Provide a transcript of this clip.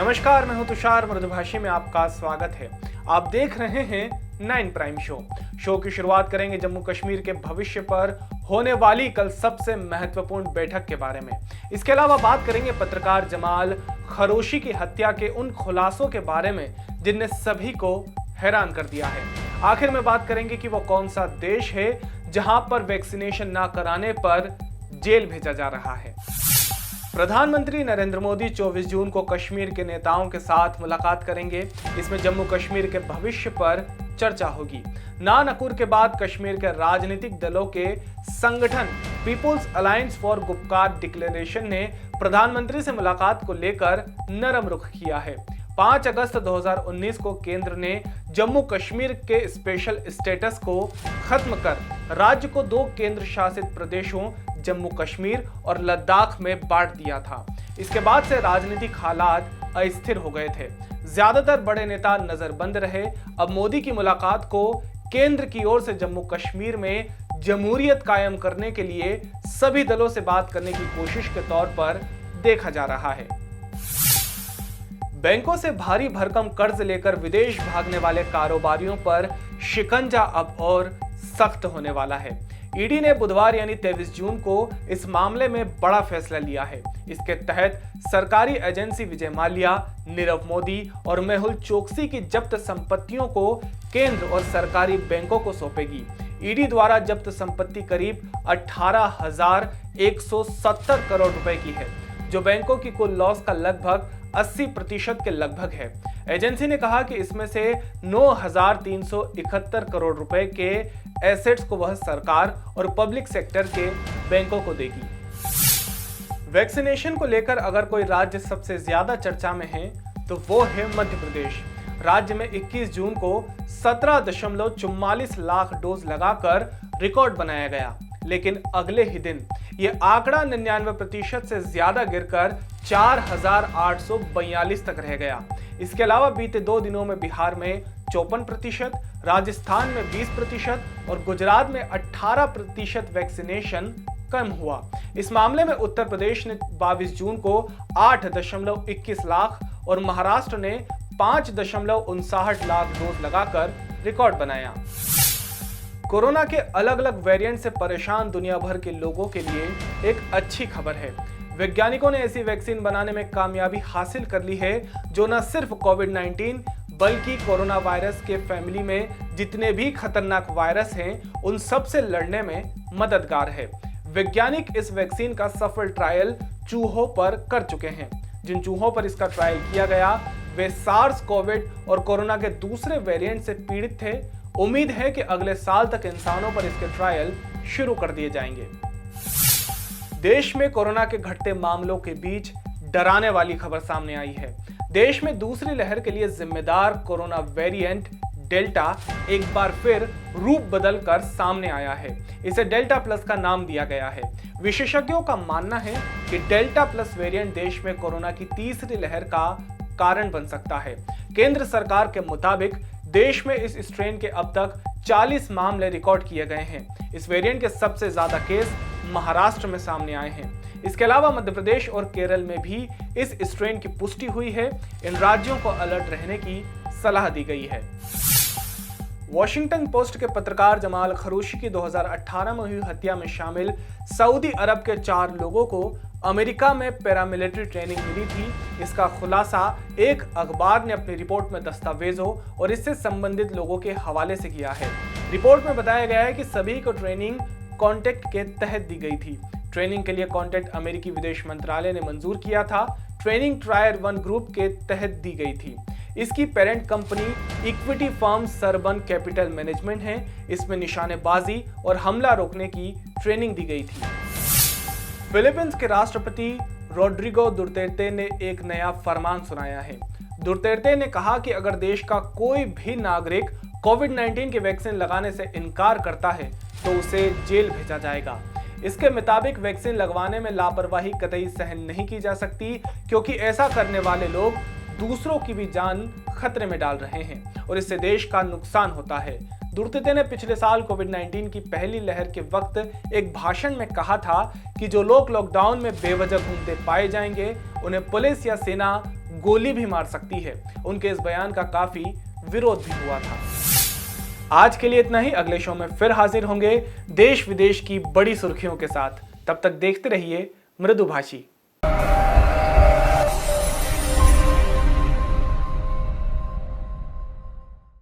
नमस्कार, मैं हूं तुषार। मृदुभाषी में आपका स्वागत है। आप देख रहे हैं 9 प्राइम शो की शुरुआत करेंगे जम्मू कश्मीर के भविष्य पर होने वाली कल सबसे महत्वपूर्ण बैठक के बारे में। इसके अलावा बात करेंगे पत्रकार जमाल खरोशी की हत्या के उन खुलासों के बारे में जिनने सभी को हैरान कर दिया है। आखिर में बात करेंगे कि वो कौन सा देश है जहां पर वैक्सीनेशन ना कराने पर जेल भेजा जा रहा है। प्रधानमंत्री नरेंद्र मोदी 24 जून को कश्मीर के नेताओं के साथ मुलाकात करेंगे। इसमें जम्मू कश्मीर के भविष्य पर चर्चा होगी। नानकुर के बाद कश्मीर के राजनीतिक दलों के संगठन People's Alliance for Gupkar Declaration ने प्रधानमंत्री से मुलाकात को लेकर नरम रुख किया है। 5 अगस्त 2019 को केंद्र ने जम्मू कश्मीर के स्पेशल स्टेटस को खत्म कर राज्य को 2 केंद्र शासित प्रदेशों जम्मू कश्मीर और लद्दाख में बांट दिया था। इसके बाद से राजनीतिक हालात अस्थिर हो गए थे। ज्यादातर बड़े नेता नजरबंद रहे। अब मोदी की मुलाकात को केंद्र की ओर से जम्मू कश्मीर में जमहूरियत कायम करने के लिए सभी दलों से बात करने की कोशिश के तौर पर देखा जा रहा है। बैंकों से भारी भरकम कर्ज लेकर विदेश भागने वाले कारोबारियों पर शिकंजा अब और सख्त होने वाला है। ईडी ने बुधवार यानी 23 जून को इस मामले में बड़ा फैसला लिया है। इसके तहत सरकारी एजेंसी विजय माल्या, नीरव मोदी और मेहुल चोकसी की जब्त संपत्तियों को केंद्र और सरकारी बैंकों को सौंपेगी। ईडी द्वारा जब्त संपत्ति करीब 18,170 करोड़ रुपए की है, जो बैंकों की कुल लॉस का लगभग 80% के लगभग है। एजेंसी ने कहा कि इसमें से 9,371 करोड़ रुपए के एसेट्स को वह सरकार और पब्लिक सेक्टर के बैंकों को देगी। वैक्सीनेशन को लेकर अगर कोई राज्य सबसे ज्यादा चर्चा में है तो वो है मध्य प्रदेश। राज्य में 21 जून को 17.44 लाख डोज लगाकर रिकॉर्ड बनाया गया, लेकिन अगले ही दिन यह आंकड़ा 99% से ज्यादा गिरकर 4,842 तक रह गया। इसके अलावा बीते 2 दिनों में बिहार में 54%, राजस्थान में 20% और गुजरात में 18% वैक्सीनेशन कम हुआ। इस मामले में उत्तर प्रदेश ने 22 जून को 8.21 लाख और महाराष्ट्र ने 5.59 लाख डोज लगाकर रिकॉर्ड बनाया। कोरोना के अलग अलग वेरिएंट से परेशान दुनिया भर के लोगों के लिए एक अच्छी खबर है। वैज्ञानिकों ने ऐसी वैक्सीन बनाने में कामयाबी हासिल कर ली है जो न सिर्फ कोविड-19 बल्कि कोरोना वायरस के फैमिली में जितने भी खतरनाक वायरस हैं उन सब से लड़ने में मददगार है। वैज्ञानिक इस वैक्सीन का सफल ट्रायल चूहों पर कर चुके हैं। जिन चूहों पर इसका ट्रायल किया गया वे सार्स कोविड और कोरोना के दूसरे वेरिएंट से पीड़ित थे। उम्मीद है कि अगले साल तक इंसानों पर इसके ट्रायल शुरू कर दिए जाएंगे। देश में कोरोना के घटते मामलों के बीच डराने वाली खबर सामने आई है। देश में दूसरी लहर के लिए जिम्मेदार कोरोना वेरिएंट डेल्टा एक बार फिर रूप बदलकर सामने आया है। इसे डेल्टा प्लस का नाम दिया गया है। विशेषज्ञों का मानना है कि डेल्टा प्लस वेरिएंट देश में कोरोना की तीसरी लहर का कारण बन सकता है। केंद्र सरकार के मुताबिक देश में इस स्ट्रेन के अब तक 40 मामले रिकॉर्ड किए गए हैं। इस वेरिएंट के सबसे ज्यादा केस महाराष्ट्र में सामने आए हैं। इसके अलावा मध्य प्रदेश और केरल में भी इस स्ट्रेन की पुष्टि हुई है। इन राज्यों को अलर्ट रहने की सलाह दी गई है। वॉशिंगटन पोस्ट के पत्रकार जमाल खरोशी की 2018 में हुई हत्या में शामिल सऊदी अरब के 4 लोगों को अमेरिका में पैरामिलिट्री ट्रेनिंग मिली थी। इसका खुलासा एक अखबार ने अपनी रिपोर्ट में दस्तावेजों और इससे संबंधित लोगों के हवाले से किया है। रिपोर्ट में बताया गया है कि सभी को ट्रेनिंग कॉन्ट्रैक्ट के तहत दी गई थी। ट्रेनिंग के लिए कॉन्ट्रैक्ट अमेरिकी विदेश मंत्रालय ने मंजूर किया था। ट्रेनिंग टायर 1 ग्रुप के तहत दी गई थी। इसकी पेरेंट कंपनी इक्विटी फर्म सरबन कैपिटल मैनेजमेंट है। इसमें निशानेबाजी और हमला रोकने की ट्रेनिंग दी गई थी। फिलीपींस के राष्ट्रपति रोड्रिगो दुर्तेर्ते ने एक नया फरमान सुनाया है। दुर्तेर्ते ने कहा कि अगर देश का कोई भी नागरिक कोविड-19 की वैक्सीन लगाने से इनकार करता है तो उसे जेल भेजा जाएगा। इसके मुताबिक वैक्सीन लगवाने में लापरवाही कतई सहन नहीं की जा सकती, क्योंकि ऐसा करने वाले लोग दूसरों की भी जान खतरे में डाल रहे हैं और इससे देश का नुकसान होता है। दुर्तेर्ते ने पिछले साल कोविड-19 की पहली लहर के वक्त एक भाषण में कहा था कि जो लोग लॉकडाउन में बेवजह घूमते पाए जाएंगे उन्हें पुलिस या सेना गोली भी मार सकती है। उनके इस बयान का काफी विरोध भी हुआ था। आज के लिए इतना ही। अगले शो में फिर हाजिर होंगे देश विदेश की बड़ी सुर्खियों के साथ। तब तक देखते रहिए मृदुभाषी।